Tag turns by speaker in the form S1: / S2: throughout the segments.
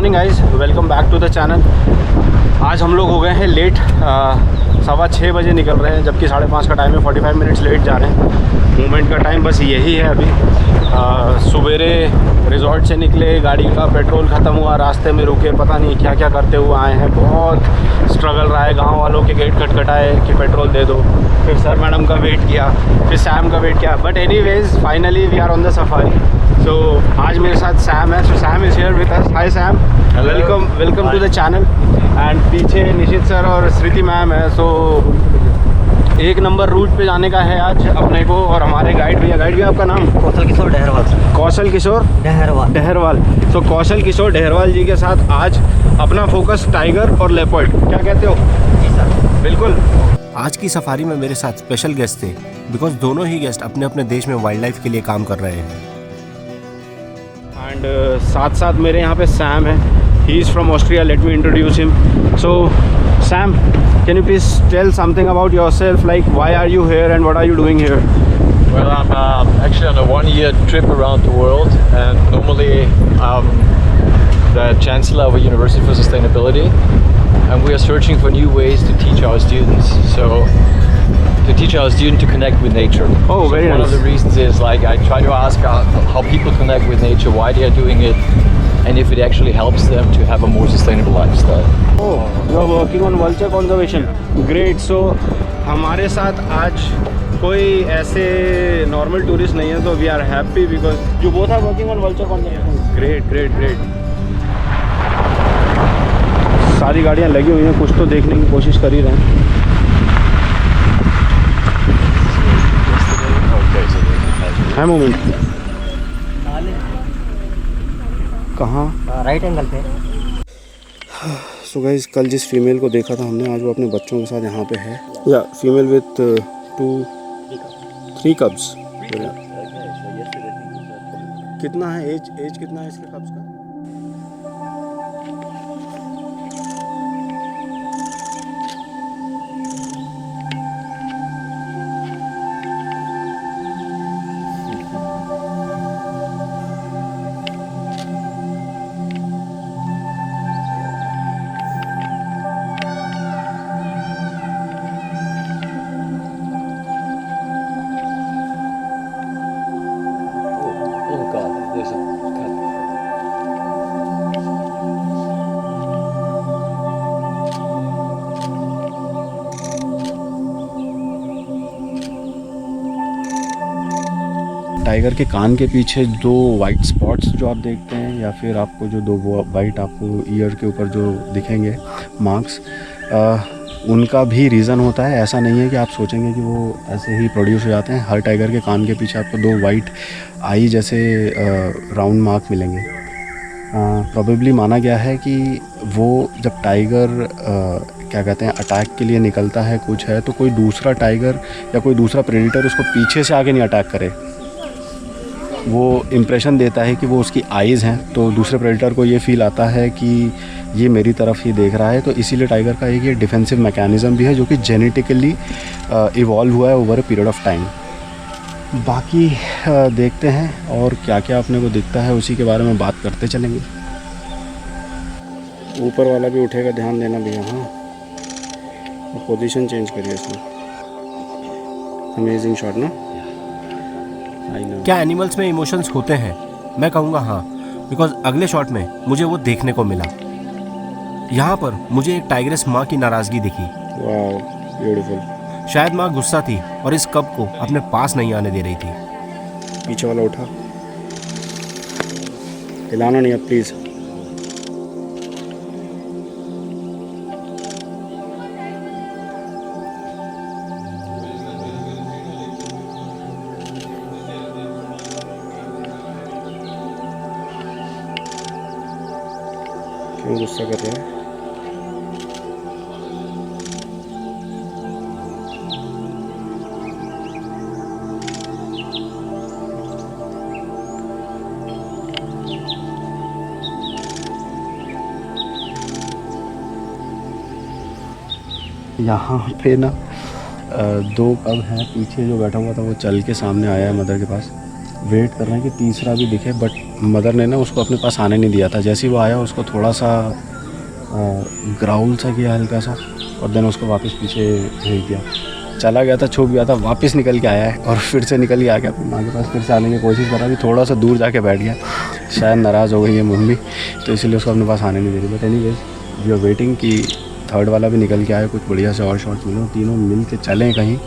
S1: Morning guys, welcome back to the channel. आज हम लोग हो गए हैं लेट, 6:15 बजे निकल रहे हैं, जबकि 5:30 का टाइम है। 45 मिनट्स लेट जा रहे हैं। मूवमेंट का टाइम बस यही है अभी। सुबेरे रिजॉर्ट से निकले, गाड़ी का पेट्रोल ख़त्म हुआ, रास्ते में रुके, पता नहीं क्या क्या करते हुए आए हैं। बहुत स्ट्रगल रहा है, गांव वालों के गेट खटखटाए कि पेट्रोल दे दो, फिर सर मैडम का वेट किया, फिर सैम का वेट किया। But anyways finally we are on the safari. So आज मेरे साथ सैम है। So Sam is here with us. Hi Sam, welcome to the channel. And पीछे निशित सर और स्मृति मैम है। सो एक नंबर रूट पे जाने का है आज अपने को। और हमारे गाइड भैया आपका नाम?
S2: कौशल किशोर डहरवाल सर।
S1: कौशल किशोर डहरवाल। तो कौशल किशोर डहरवाल जी के साथ आज अपना फोकस टाइगर और लेपर्ड, क्या कहते हो?
S2: जी सर,
S1: बिल्कुल।
S3: आज की सफारी में मेरे साथ स्पेशल गेस्ट थे, बिकॉज दोनों ही गेस्ट अपने अपने देश में वाइल्ड लाइफ के लिए काम कर रहे हैं।
S1: एंड साथ साथ मेरे यहाँ पे सैम है। He is from Austria. Let me introduce him. So Sam, can you please tell something about yourself, like why are you here and what are you doing here?
S4: Well, I'm actually on a one-year trip around the world, and normally I'm the Chancellor of a University for Sustainability, and we are searching for new ways to teach our students. So, to teach our students to connect with nature.
S1: Oh, very
S4: One
S1: nice.
S4: of the reasons is like I try to ask how people connect with nature, why they are doing it, and if it actually helps them to have a more sustainable lifestyle.
S1: Oh, you are working on vulture conservation. Great. So हमारे साथ आज कोई ऐसे normal tourist नहीं है, तो we are happy because you both are working on vulture conservation. Great. सारी गाड़ियाँ लगी हुई हैं, कुछ तो देखने की कोशिश कर ही रहे हैं। है मोमेंट कहाँ?
S2: राइट एंगल पे।
S1: सो गाइस, कल जिस फीमेल को देखा था हमने, आज वो अपने बच्चों के साथ यहाँ पे है। या फीमेल विथ 3 कब्स। कितना है एज कितना है इसके कब्स का?
S4: Oh God, there's a cut.
S1: Tiger के कान के पीछे 2 वाइट स्पॉट्स जो आप देखते हैं, या फिर आपको जो 2 वाइट आपको ईयर के ऊपर जो दिखेंगे मार्क्स, उनका भी रीज़न होता है। ऐसा नहीं है कि आप सोचेंगे कि वो ऐसे ही प्रोड्यूस हो जाते हैं। हर टाइगर के कान के पीछे आपको 2 वाइट आई जैसे राउंड मार्क मिलेंगे। प्रोबेबली माना गया है कि वो जब टाइगर क्या कहते हैं अटैक के लिए निकलता है, कुछ है, तो कोई दूसरा टाइगर या कोई दूसरा प्रेडेटर उसको पीछे से आगे नहीं अटैक करे। वो इम्प्रेशन देता है कि वो उसकी आइज़ हैं, तो दूसरे प्रेडेटर को ये फील आता है कि ये मेरी तरफ ही देख रहा है। तो इसीलिए टाइगर का एक ये डिफेंसिव मैकेनिज़्म भी है, जो कि जेनेटिकली इवॉल्व हुआ है over a period of time. बाकी देखते हैं और क्या क्या अपने को दिखता है, उसी के बारे में बात करते चलेंगे। ऊपर वाला भी उठेगा, ध्यान देना भैया। हाँ, पोजीशन चेंज करिए इसमें। अमेजिंग शॉट ना?
S3: क्या एनिमल्स में इमोशंस होते हैं? मैं कहूँगा हाँ, बिकॉज अगले शॉट में मुझे वो देखने को मिला। यहाँ पर मुझे एक टाइग्रेस माँ की नाराज़गी दिखी।
S1: वाव, ब्यूटीफुल।
S3: शायद माँ गुस्सा थी और इस कब को अपने पास नहीं आने दे रही थी।
S1: पीछे वाला उठा, हिलाना नहीं है प्लीज़। क्यों गुस्सा कर रहा है? यहाँ पे ना 2 कब हैं। पीछे जो बैठा हुआ था वो चल के सामने आया है मदर के पास। वेट कर रहे हैं कि तीसरा भी दिखे, बट मदर ने ना उसको अपने पास आने नहीं दिया था। जैसे ही वो आया उसको थोड़ा सा ग्राउल सा किया हल्का सा, और देन उसको वापस पीछे भेज दिया। चला गया था, छुप गया था, वापस निकल के आया है और फिर से निकल के आ गया अपनी माँ के पास, फिर से आने की कोशिश कर रहा। अभी थोड़ा सा दूर जाके बैठ गया, शायद नाराज़ हो गई है मम्मी, तो इसलिए उसको अपने पास आने नहीं दे रही। But anyways we are waiting कि थर्ड वाला भी निकल के आए, कुछ बढ़िया से और शॉट्स मिले, तीनों मिल के चलें कहीं।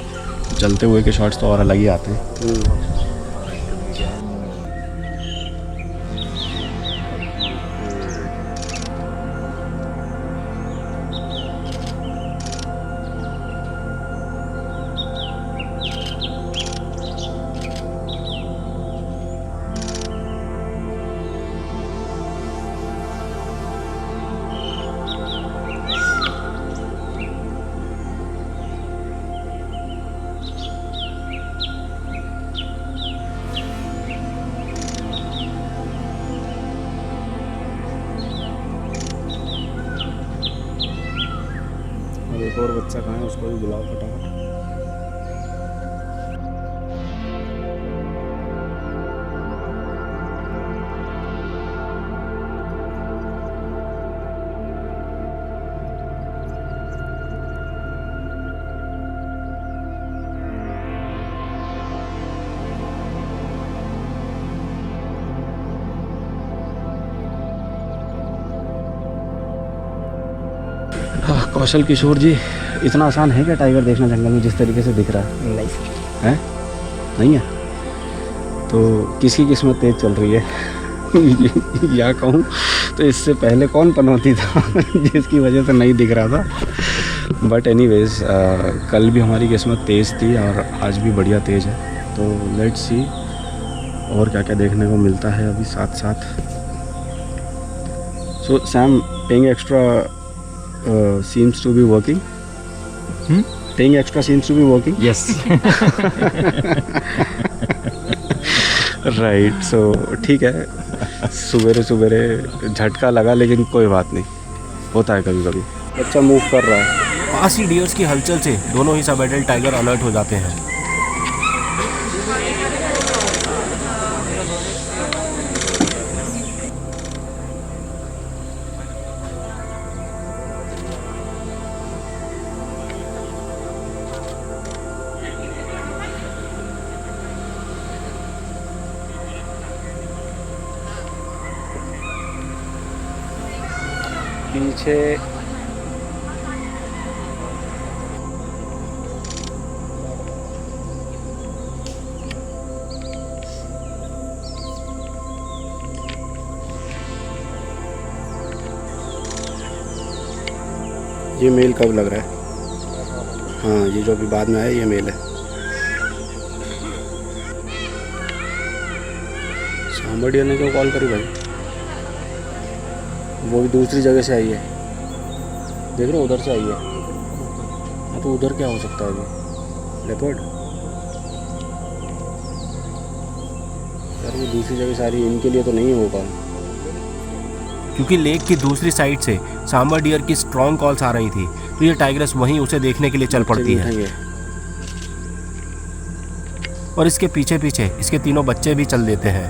S1: चलते हुए के शॉट्स तो और अलग ही आते हैं। एक और बच्चा कहाँ है, उसको भी बुलाओ फटाफट। कौशल किशोर जी, इतना आसान है क्या टाइगर देखना जंगल में जिस तरीके से दिख रहा है?
S2: नहीं
S1: है नहीं है? तो किसकी किस्मत तेज चल रही है? या कहूँ तो इससे पहले कौन पनौती था जिसकी वजह से नहीं दिख रहा था। बट एनीवेज कल भी हमारी किस्मत तेज़ थी और आज भी बढ़िया तेज़ है। तो लेट्स सी और क्या क्या देखने को मिलता है अभी साथ साथ। So Sam, paying extra seems to be working. Paying extra seems to be working.
S2: Yes.
S1: Right, so ठीक है, सुबेरे सुबेरे झटका लगा, लेकिन कोई बात नहीं, होता है कभी कभी। बच्चा मूव कर रहा है।
S3: पास ही डियर्स की हलचल से दोनों ही सब एडल्ट टाइगर अलर्ट हो जाते हैं।
S1: पीछे ये मेल कब लग रहा है? हाँ, ये जो अभी बाद में आया ये मेल है। सांबा ने क्यों कॉल करी भाई? वो भी दूसरी जगह से आई है, देख रहे हो, उधर से आई है। हाँ, तो उधर क्या हो सकता है अभी? लेपर्ड यार, वो दूसरी जगह से आ रही है, इनके लिए तो नहीं है वो कॉल।
S3: क्योंकि लेक की दूसरी साइड से सांबर डियर की स्ट्रॉन्ग कॉल्स आ रही थी, तो ये टाइग्रेस वहीं उसे देखने के लिए चल पड़ती है। और इसके पीछे पीछे इसके तीनों बच्चे भी चल देते हैं।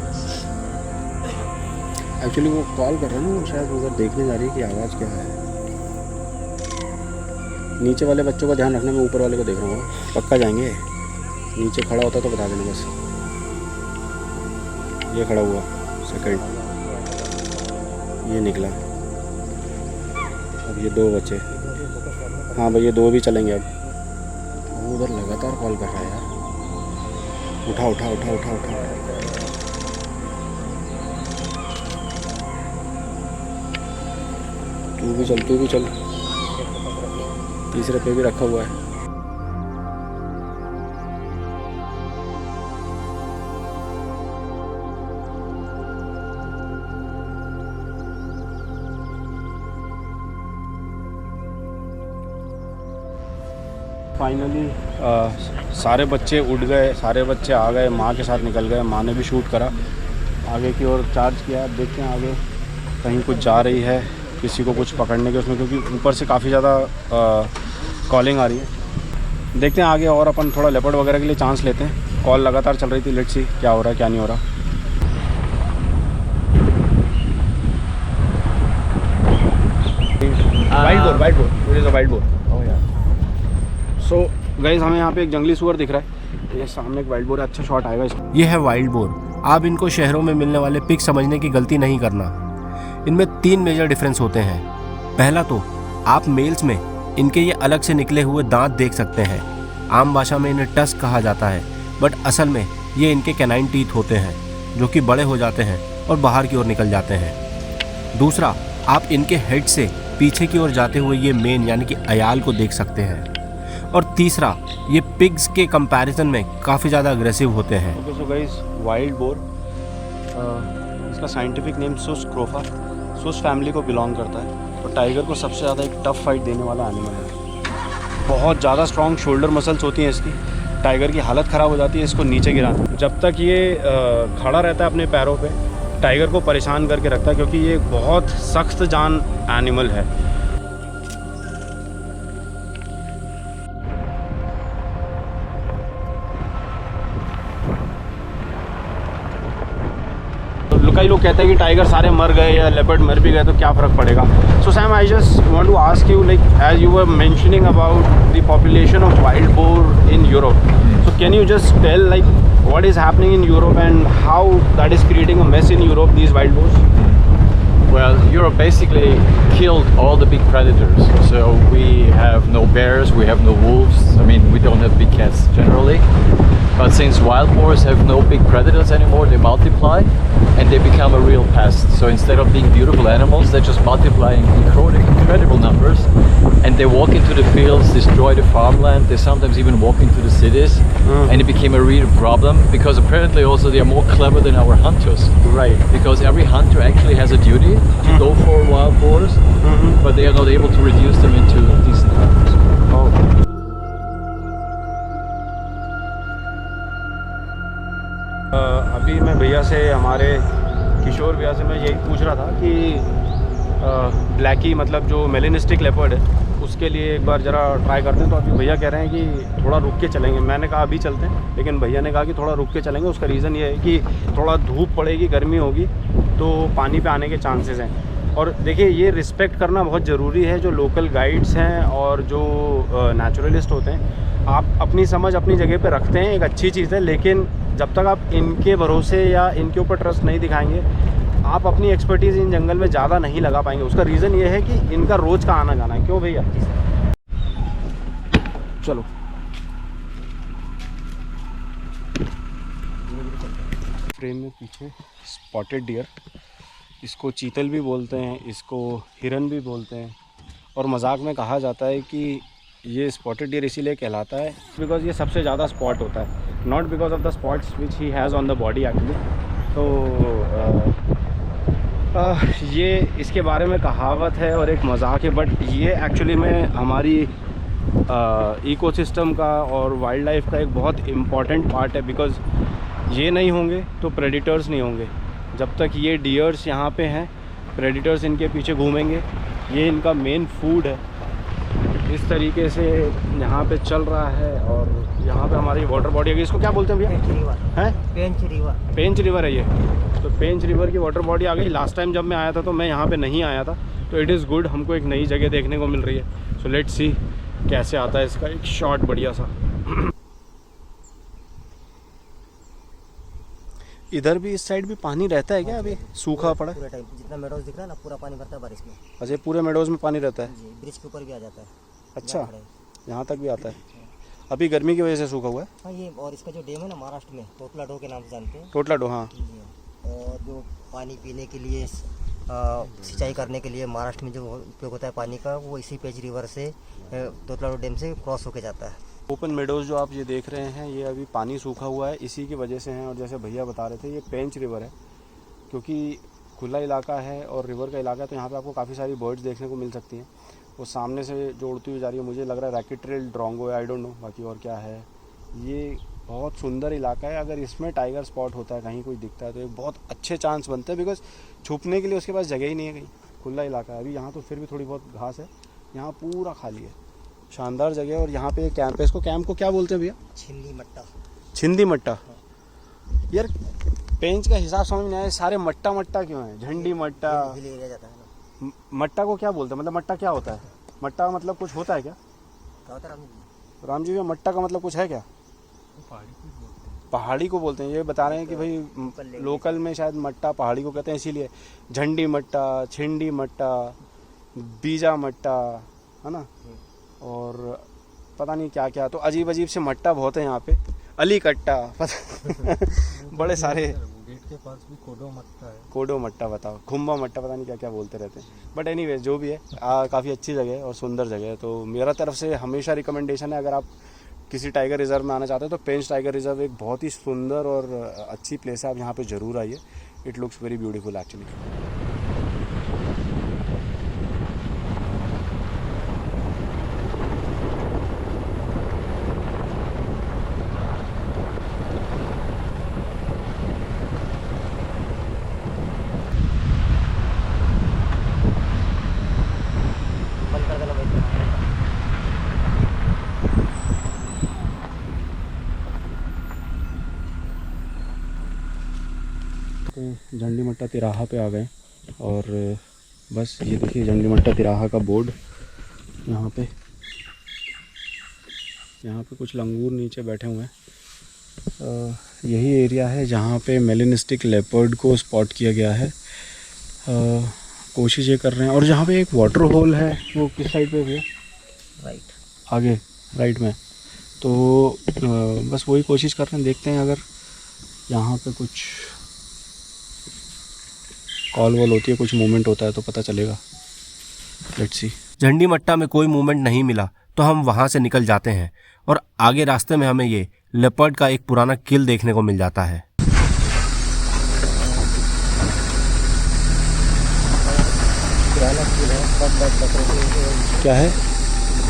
S1: एक्चुअली वो कॉल कर रहा है ना, वो शायद उधर देखने जा रही है कि आवाज़ क्या है। नीचे वाले बच्चों का ध्यान रखना, मैं ऊपर वाले को देख रहा हूँ, पक्का जाएंगे। नीचे खड़ा होता तो बता देना बस। ये खड़ा हुआ सेकंड, ये निकला, अब ये दो बच्चे। हाँ भाई, ये दो भी चलेंगे अब। वो उधर लगातार कॉल कर रहा है यार, उठा उठा उठा उठा उठा। तू भी चल, तू भी चल। तीसरे पे भी रखा हुआ है। फाइनली सारे बच्चे उठ गए, सारे बच्चे आ गए, माँ के साथ निकल गए। माँ ने भी शूट करा, आगे की ओर चार्ज किया। देखते हैं आगे कहीं कुछ जा रही है, किसी को कुछ पकड़ने के उसमें, क्योंकि ऊपर से काफ़ी ज़्यादा कॉलिंग आ रही है। देखते हैं आगे, और अपन थोड़ा लेपर्ड वगैरह के लिए चांस लेते हैं। कॉल लगातार चल रही थी। लेट्स सी क्या हो रहा है क्या नहीं हो रहा। Wild boar, it is a wild boar. So guys, हमें यहाँ पे एक जंगली सुअर दिख रहा है। ये सामने एक वाइल्ड बोर है, अच्छा शॉट आएगा इसका।
S3: ये है वाइल्ड बोर। आप इनको शहरों में मिलने वाले पिग समझने की गलती नहीं करना। इनमें 3 मेजर डिफरेंस होते हैं। पहला तो आप मेल्स में इनके ये अलग से निकले हुए दांत देख सकते हैं। आम भाषा में इन्हें टस्क कहा जाता है, बट असल में ये इनके कैनाइन टीथ होते हैं जो कि बड़े हो जाते हैं और बाहर की ओर निकल जाते हैं। दूसरा, आप इनके हेड से पीछे की ओर जाते हुए ये मेन यानी कि अयाल को देख सकते हैं। और तीसरा, ये पिग्स के कंपैरिजन में काफ़ी ज़्यादा अग्रेसिव होते हैं।
S1: Okay, so guys, wild boar, इसका साइंटिफिक नेम सुस क्रोफा, सुस फैमिली को बिलोंग करता है और टाइगर को सबसे ज़्यादा एक टफ फाइट देने वाला एनिमल है। बहुत ज़्यादा स्ट्रॉन्ग शोल्डर मसल्स होती हैं इसकी। टाइगर की हालत ख़राब हो जाती है इसको नीचे गिराना। जब तक ये खड़ा रहता है अपने पैरों पे, टाइगर को परेशान करके रखता है, क्योंकि ये बहुत सख्त जान एनिमल है। कई लोग कहते हैं कि टाइगर सारे मर गए या लेपर्ड मर भी गए तो क्या फ़र्क पड़ेगा। So Sam, I just want to ask you, like as you were mentioning about the population of wild boar in Europe, so can you just tell like what is happening in Europe and how that is creating a mess in Europe, these wild boars?
S4: Well, Europe basically killed all the big predators. So we have no bears, we have no wolves. I mean, we don't have big cats generally. But since wild boars have no big predators anymore, they multiply and they become a real pest. So instead of being beautiful animals, they just multiply in incredible numbers. And they walk into the fields, destroy the farmland. They sometimes even walk into the cities. And it became a real problem because apparently also they are more clever than our hunters.
S1: Right.
S4: Because every hunter actually has a duty to go for wild boars, but they are not able to reduce them into decent hunters.
S1: Oh. अभी मैं भैया से, हमारे किशोर भैया से मैं यही पूछ रहा था कि ब्लैकी मतलब जो मेलिनिस्टिक लेपर्ड है उसके लिए एक बार ज़रा ट्राई करते हैं। तो अभी भैया कह रहे हैं कि थोड़ा रुक के चलेंगे। मैंने कहा अभी चलते हैं, लेकिन भैया ने कहा कि थोड़ा रुक के चलेंगे। उसका रीज़न ये है कि थोड़ा धूप पड़ेगी, गर्मी होगी तो पानी पे आने के चांसेस हैं। और देखिए, ये रिस्पेक्ट करना बहुत ज़रूरी है जो लोकल गाइड्स हैं और जो नेचुरलिस्ट होते हैं। आप अपनी समझ अपनी जगह पे रखते हैं, एक अच्छी चीज़ है, लेकिन जब तक आप इनके भरोसे या इनके ऊपर ट्रस्ट नहीं दिखाएंगे, आप अपनी एक्सपर्टीज़ इन जंगल में ज़्यादा नहीं लगा पाएंगे। उसका रीज़न ये है कि इनका रोज़ का आना जाना है। क्यों भैया? चलो फ्रेम में पीछे स्पॉटेड डियर, इसको चीतल भी बोलते हैं, इसको हिरन भी बोलते हैं। और मजाक में कहा जाता है कि ये स्पॉटेड डियर इसीलिए कहलाता है बिकॉज ये सबसे ज़्यादा स्पॉट होता है, not because of the spots which he has on the body actually. तो ये इसके बारे में कहावत है और एक मजाक है, बट ये एक्चुअली में हमारी इकोसिस्टम का और वाइल्ड लाइफ का एक बहुत इम्पॉर्टेंट पार्ट है। बिकॉज ये नहीं होंगे तो प्रेडिटर्स नहीं होंगे। जब तक ये डियर्स यहाँ पे हैं, प्रेडिटर्स इनके पीछे घूमेंगे, ये इनका मेन फूड है। इस तरीके से यहाँ पे चल रहा है। और यहाँ पे हमारी वाटर बॉडी है, इसको क्या बोलते हैं भैया? हैं? पेंच रिवर है ये। तो पेंच रिवर की वाटर बॉडी आ गई। लास्ट टाइम जब मैं आया था तो मैं यहाँ पे नहीं आया था, तो इट इज़ गुड, हमको एक नई जगह देखने को मिल रही है। सो लेट्स सी कैसे आता है इसका एक शॉट बढ़िया सा। इधर भी, इस साइड भी पानी रहता है क्या? अभी सूखा पड़ा है?
S2: पूरा टाइम जितना मेडोज दिख रहा है ना, पूरा पानी भरता है बारिश में।
S1: अच्छा, पूरे मेडोज में पानी रहता है?
S2: ब्रिज के ऊपर भी आ जाता है।
S1: अच्छा, यहाँ तक भी आता है। अभी गर्मी की वजह से सूखा हुआ है।
S2: हाँ, ये और इसका जो डैम है ना महाराष्ट्र में, टोटला डो के नाम से जानते हैं।
S1: टोटला डो, हाँ।
S2: और जो पानी पीने के लिए, सिंचाई करने के लिए महाराष्ट्र में जो उपयोग होता है पानी का, वो इसी पेंच रिवर से, टोटला डो डैम से क्रॉस होके जाता है।
S1: ओपन मेडोज जो आप ये देख रहे हैं, ये अभी पानी सूखा हुआ है, इसी की वजह से हैं। और जैसे भैया बता रहे थे, ये पेंच रिवर है क्योंकि खुला इलाका है और रिवर का इलाका है, तो यहाँ पे आपको काफ़ी सारी बर्ड्स देखने को मिल सकती हैं। वो सामने से जो उड़ती हुई जा रही है, मुझे लग रहा है रैकेट ट्रेल ड्रोंगो है, आई डोंट नो बाकी और क्या है। ये बहुत सुंदर इलाका है। अगर इसमें टाइगर स्पॉट होता है, कहीं कोई दिखता है, तो एक बहुत अच्छे चांस बनते हैं। बिकॉज छुपने के लिए उसके पास जगह ही नहीं है, कहीं खुला इलाका है। अभी यहाँ तो फिर भी थोड़ी बहुत घास है, यहाँ पूरा खाली है। शानदार जगह है। और यहाँ पे कैंप है, इसको कैंप को क्या बोलते हैं भैया?
S2: छिन्नी मट्टा।
S1: छिंदी मट्टा। यार पेंच का हिसाब समझ नहीं आया, सारे मट्टा मट्टा क्यों है? झंडी मट्टा,
S2: हिल एरिया जाता है ना।
S1: मट्टा को क्या बोलते हैं? मतलब मट्टा क्या होता है? मट्टा मतलब कुछ होता है क्या?
S2: क्या होता है
S1: राम जी भैया, मट्टा का मतलब कुछ है क्या? पहाड़ी को बोलते हैं। ये बता रहे हैं कि भाई लोकल में शायद मट्टा पहाड़ी को कहते हैं, इसीलिए झंडी मट्टा, छिंडी मट्टा, बीजा मट्टा, है ना, और पता नहीं क्या क्या। तो अजीब अजीब से मट्टा बहुत है यहाँ पे। अली कट्टा पता बड़े सारे।
S5: गेट के पास भी कोडो मट्टा है।
S1: कोडो मट्टा बताओ, खुम्बा मट्टा, पता नहीं क्या क्या बोलते रहते हैं। बट एनीवेज जो भी है, काफ़ी अच्छी जगह है और सुंदर जगह है। तो मेरा तरफ से हमेशा रिकमेंडेशन है, अगर आप किसी टाइगर रिजर्व में आना चाहते हो तो पेंच टाइगर रिजर्व एक बहुत ही सुंदर और अच्छी प्लेस है। आप यहाँ पे ज़रूर आइए। It looks very beautiful actually.
S2: बंद कर देना भाई।
S1: तो झंडी मट्टा तिराहा पे आ गए और बस ये देखिए झंडी मट्टा तिराहा का बोर्ड। यहाँ पे कुछ लंगूर नीचे बैठे हुए हैं। यही एरिया है जहाँ पे मेलेनिस्टिक लेपर्ड को स्पॉट किया गया है। कोशिश ये कर रहे हैं। और जहाँ पे एक वाटर होल है वो किस साइड पे भैया?
S2: राइट,
S1: आगे राइट में। तो बस वही कोशिश कर रहे हैं, देखते हैं अगर यहाँ पे कुछ कॉल वॉल होती है, कुछ मूवमेंट होता है तो पता चलेगा। Let's see.
S3: झंडी मट्टा में कोई मूवमेंट नहीं मिला तो हम वहाँ से निकल जाते हैं और आगे रास्ते में हमें ये लेपर्ड का एक पुराना किल देखने को मिल जाता है।
S2: पुराना स्कूल है, बट
S1: क्या है?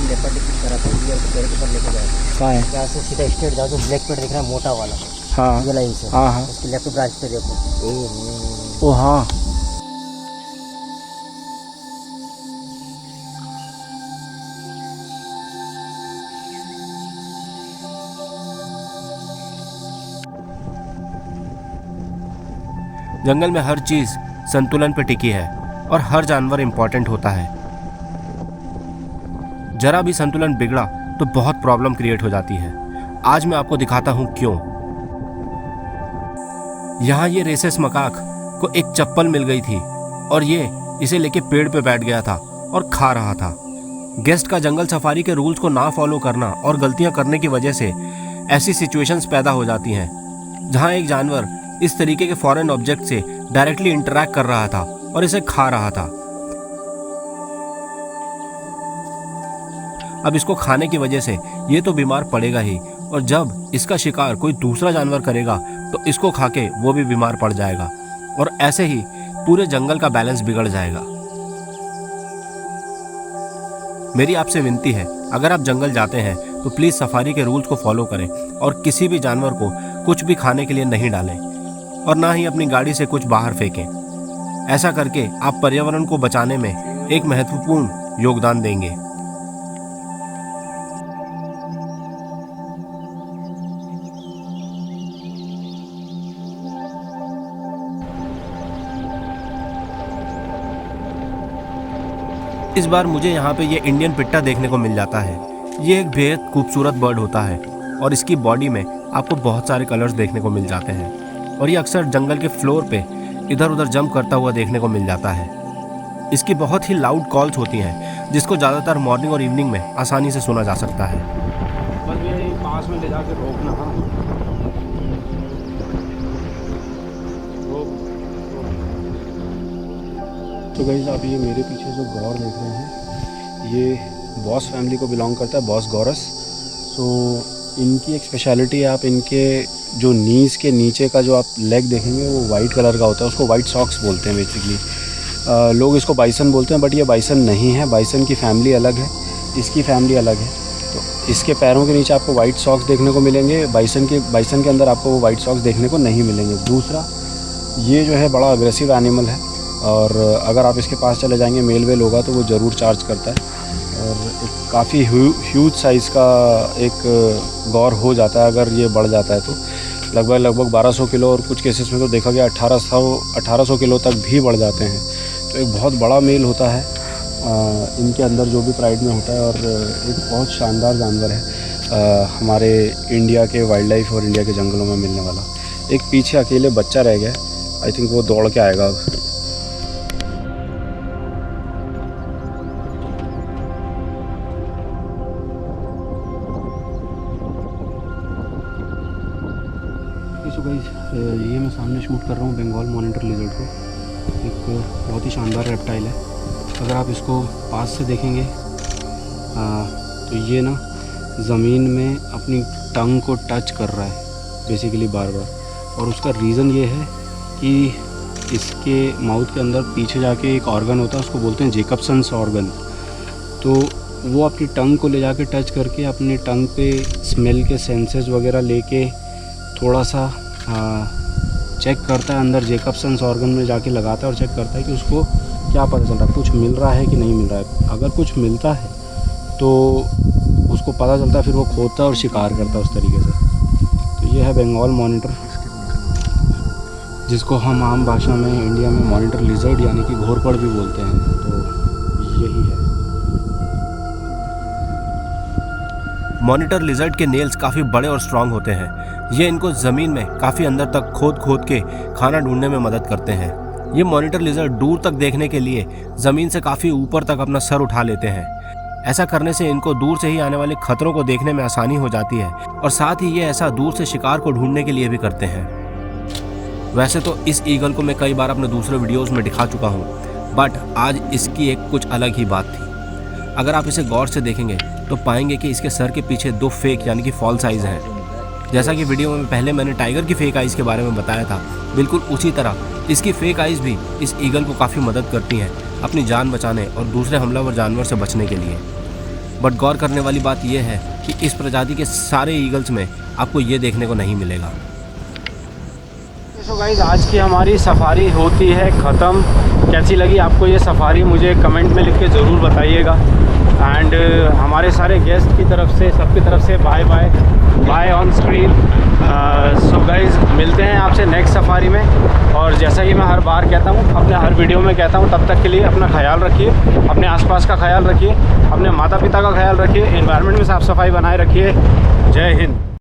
S2: लेपर्ड की तरह से डियर को पेड़ के ऊपर लेके जाए।
S1: कहाँ है?
S2: यहाँ से सीधा स्ट्रेट जाओ, जो ब्लैक पेड़ दिख रहा है मोटा वाला,
S1: हाँ
S2: ये लाइन से,
S1: हाँ हाँ।
S2: उसके लेफ्ट ब्रांच पे देखो।
S1: ओ हाँ।
S3: जंगल में हर चीज संतुलन पर टिकी है और हर जानवर इंपॉर्टेंट होता है। जरा भी संतुलन बिगड़ा तो बहुत प्रॉब्लम क्रिएट हो जाती है। आज मैं आपको दिखाता हूं क्यों। यहाँ ये रेसेस मकाक को एक चप्पल मिल गई थी और ये इसे लेके पेड़ पे बैठ गया था और खा रहा था। गेस्ट का जंगल सफारी के रूल्स को ना फॉलो करना और गलतियां करने की वजह से ऐसी सिचुएशंस पैदा हो जाती हैं जहां एक जानवर इस तरीके के फॉरेन ऑब्जेक्ट से डायरेक्टली इंटरैक्ट कर रहा था और इसे खा रहा था। अब इसको खाने की वजह से ये तो बीमार पड़ेगा ही, और जब इसका शिकार कोई दूसरा जानवर करेगा तो इसको खाके वो भी बीमार पड़ जाएगा और ऐसे ही पूरे जंगल का बैलेंस बिगड़ जाएगा। मेरी आपसे विनती है, अगर आप जंगल जाते हैं तो प्लीज सफारी के रूल्स को फॉलो करें और किसी भी जानवर को कुछ भी खाने के लिए नहीं डालें और ना ही अपनी गाड़ी से कुछ बाहर फेंकें। ऐसा करके आप पर्यावरण को बचाने में एक महत्वपूर्ण योगदान देंगे। इस बार मुझे यहाँ पे ये इंडियन पिट्टा देखने को मिल जाता है। ये एक बेहद खूबसूरत बर्ड होता है और इसकी बॉडी में आपको बहुत सारे कलर्स देखने को मिल जाते हैं और ये अक्सर जंगल के फ्लोर पे इधर उधर जंप करता हुआ देखने को मिल जाता है। इसकी बहुत ही लाउड कॉल्स होती हैं जिसको ज़्यादातर मॉर्निंग और इवनिंग में आसानी से सुना जा सकता है।
S1: बस भैया ये पास में ले जाकर रोकना। हाँ तो गाइस आप ये मेरे पीछे जो गौर देख रहे हैं ये बॉस फैमिली को बिलोंग करता है, बॉस गौरस। तो इनकी एक स्पेशलिटी है, आप इनके जो नीज़ के नीचे का जो आप लेग देखेंगे वो वाइट कलर का होता है, उसको वाइट सॉक्स बोलते हैं बेसिकली। लोग इसको बाइसन बोलते हैं बट ये बाइसन नहीं है, बाइसन की फैमिली अलग है, इसकी फैमिली अलग है। तो इसके पैरों के नीचे आपको वाइट सॉक्स देखने को मिलेंगे, बाइसन के अंदर आपको वो वाइट सॉक्स देखने को नहीं मिलेंगे। दूसरा ये जो है बड़ा अग्रेसिव एनिमल है और अगर आप इसके पास चले जाएंगे मेल वेल होगा तो वो ज़रूर चार्ज करता है। और एक काफ़ी ह्यूज साइज़ का एक गौर हो जाता है अगर ये बढ़ जाता है तो। लगभग 1200 किलो और कुछ केसेस में तो देखा गया 1800 किलो तक भी बढ़ जाते हैं। तो एक बहुत बड़ा मेल होता है इनके अंदर जो भी प्राइड में होता है, और एक बहुत शानदार जानवर है हमारे इंडिया के वाइल्ड लाइफ और इंडिया के जंगलों में मिलने वाला। एक पीछे अकेले बच्चा रह गया, आई थिंक वो दौड़ के आएगा अब। सो गाइस, ये मैं सामने शूट कर रहा हूँ बंगाल मॉनिटर लिजर्ड को। एक बहुत ही शानदार रेप्टाइल है। अगर आप इसको पास से देखेंगे तो ये ना ज़मीन में अपनी टंग को टच कर रहा है बेसिकली बार बार, और उसका रीज़न ये है कि इसके माउथ के अंदर पीछे जाके एक ऑर्गन होता है, उसको बोलते हैं जेकबसन्स ऑर्गन। तो वो अपनी टंग को ले जाके टच करके अपनी टंग पे स्मेल के सेंसेस वगैरह लेके थोड़ा सा चेक करता है, अंदर जेकबसन्स ऑर्गन में जाके लगाता है और चेक करता है कि उसको क्या पता चल रहा है, कुछ मिल रहा है कि नहीं मिल रहा है। अगर कुछ मिलता है तो उसको पता चलता है, फिर वो खोदता है और शिकार करता है उस तरीके से। तो ये है बंगाल मॉनिटर, जिसको हम आम भाषा में इंडिया में मॉनिटर लिजर्ड यानी कि घोरपड़ भी बोलते हैं। तो यही है।
S3: मॉनिटर लिजर्ड के नेल्स काफ़ी बड़े और स्ट्रांग होते हैं। ये इनको ज़मीन में काफ़ी अंदर तक खोद के खाना ढूंढने में मदद करते हैं। ये मॉनिटर लिजर्ड दूर तक देखने के लिए ज़मीन से काफ़ी ऊपर तक अपना सर उठा लेते हैं। ऐसा करने से इनको दूर से ही आने वाले खतरों को देखने में आसानी हो जाती है, और साथ ही ये ऐसा दूर से शिकार को ढूंढने के लिए भी करते हैं। वैसे तो इस ईगल को मैं कई बार अपने दूसरे वीडियोज़ में दिखा चुका हूँ, बट आज इसकी एक कुछ अलग ही बात थी। अगर आप इसे गौर से देखेंगे तो पाएंगे कि इसके सर के पीछे 2 फेक यानी कि फॉल्स आइज़ हैं। जैसा कि वीडियो में पहले मैंने टाइगर की फेक आइज़ के बारे में बताया था, बिल्कुल उसी तरह इसकी फेक आइज़ भी इस ईगल को काफ़ी मदद करती हैं अपनी जान बचाने और दूसरे हमलावर जानवर से बचने के लिए। बट गौर करने वाली बात यह है कि इस प्रजाति के सारे ईगल्स में आपको ये देखने को नहीं मिलेगा।
S1: सो गाइस, आज की हमारी सफारी होती है ख़त्म। कैसी लगी आपको ये सफारी, मुझे कमेंट में लिख के ज़रूर बताइएगा। एंड हमारे सारे गेस्ट की तरफ से, सबकी तरफ से bye on screen. So guys, मिलते हैं आपसे नेक्स्ट सफारी में। और जैसा कि मैं हर बार कहता हूँ, अपने हर वीडियो में कहता हूँ, तब तक के लिए अपना ख्याल रखिए, अपने आसपास का ख्याल रखिए, अपने माता पिता का ख्याल रखिए, एनवायरनमेंट में साफ़ सफाई बनाए रखिए। जय हिंद।